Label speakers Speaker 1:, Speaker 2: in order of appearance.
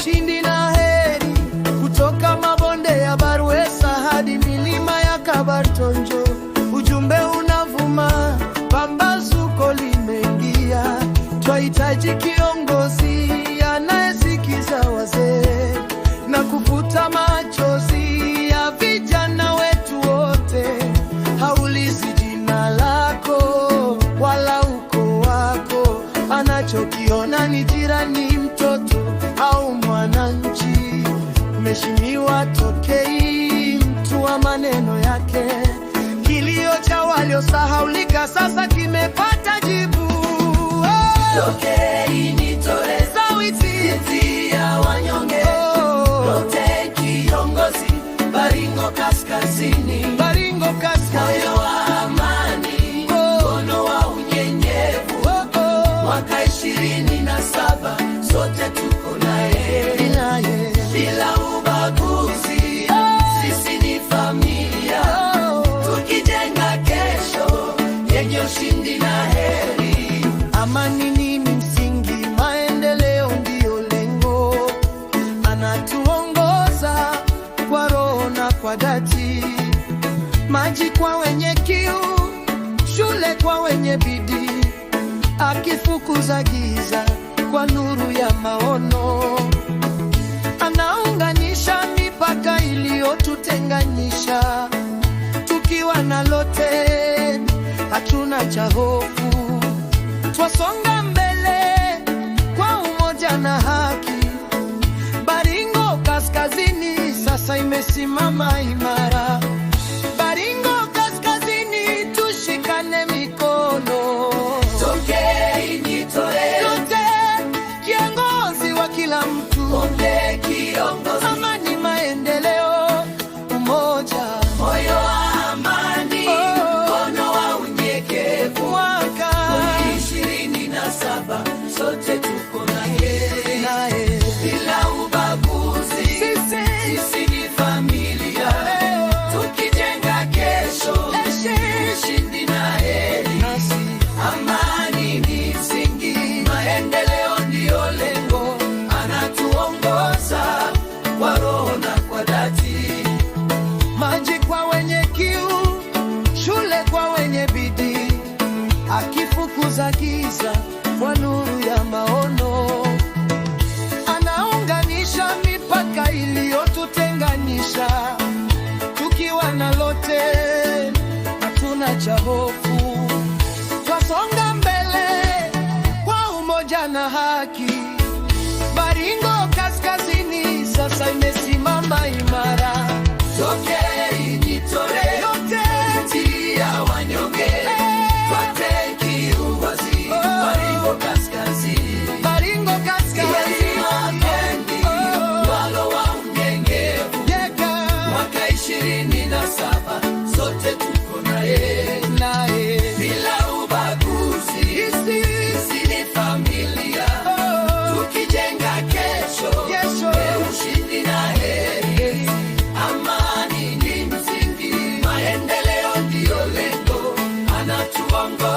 Speaker 1: ushindi na heri, kutoka mabonde ya Baruesa hadi milima ya Kabartonjo. Ujumbe unavuma, pambazuko limeingia. Twahitaji kiongozi anayesikiza wazee na kufuta machozi ya vijana wetu wote. Haulizi jina lako wala uko wako, anachokiona ni jirani, mtoto au mwananchi. Mheshimiwa Tokei, mtu wa maneno yake, kilio cha waliosahaulika sasa kimepata jibu.
Speaker 2: Tokei nitore sauti ya wanyonge. Lote kiongozi Baringo Kaskazini,
Speaker 1: Baringo Kaskazini,
Speaker 2: moyo wa amani, mkono wa unyenyevu. Mwaka 27 sote tuko naye, bila ubaguzi. Sisi ni familia, tukijenga kesho yenye ushindi na heri.
Speaker 1: Amani ni msingi, maendeleo ndio lengo. Anatuongoza kwa roho na kwa dhati. Maji kwa wenye kiu, shule kwa wenye bidii, akifukuza giza kwa nuru ya maono. Anaunganisha mipaka iliyotutenganisha, tukiwa na lote hatuna cha hofu. Twasonga mbele kwa umoja na haki. Baringo Kaskazini sasa imesimama imara. Baringo Kaskazini, tushikane mikono.
Speaker 2: Tokei nitore,
Speaker 1: Lote kiongozi wa kila mtu.
Speaker 2: Onde kiongozi,
Speaker 1: Amani, maendeleo, umoja,
Speaker 2: moyo wa amani, mkono wa unyenyekevu.
Speaker 1: mwaka
Speaker 2: 27 sote tuko naye, bila ubaguzi. Sisi ni familia, tukijenga kesho ushindi na heri. Amani ni msingi, maendeleo ndio lengo. Anatuongoza kwa roho na kwa dhati.
Speaker 1: Maji kwa wenye kiu, shule kwa wenye bidii, akifukuza giza kwa nuru ya maono. Anaunganisha mipaka iliyotutenganisha, tukiwa na lote hatuna cha hofu. Twasonga mbele kwa umoja na haki. Baringo Kaskazini sasa imesimama imara.
Speaker 2: Tokei nitore,
Speaker 1: Lote
Speaker 2: sauti ya wanyonge. Twate kiongozi Baringo Kaskazini,
Speaker 1: Baringo Kaskazini,
Speaker 2: amani, walo wa unyenyevu.
Speaker 1: yeka
Speaker 2: Mwaka 27 sote tuko naye, bila ubaguzi. Sisi ni familia, tukijenga kesho ushindi na heri. Amani ni msingi, maendeleo ndio lengo. Anatuongoza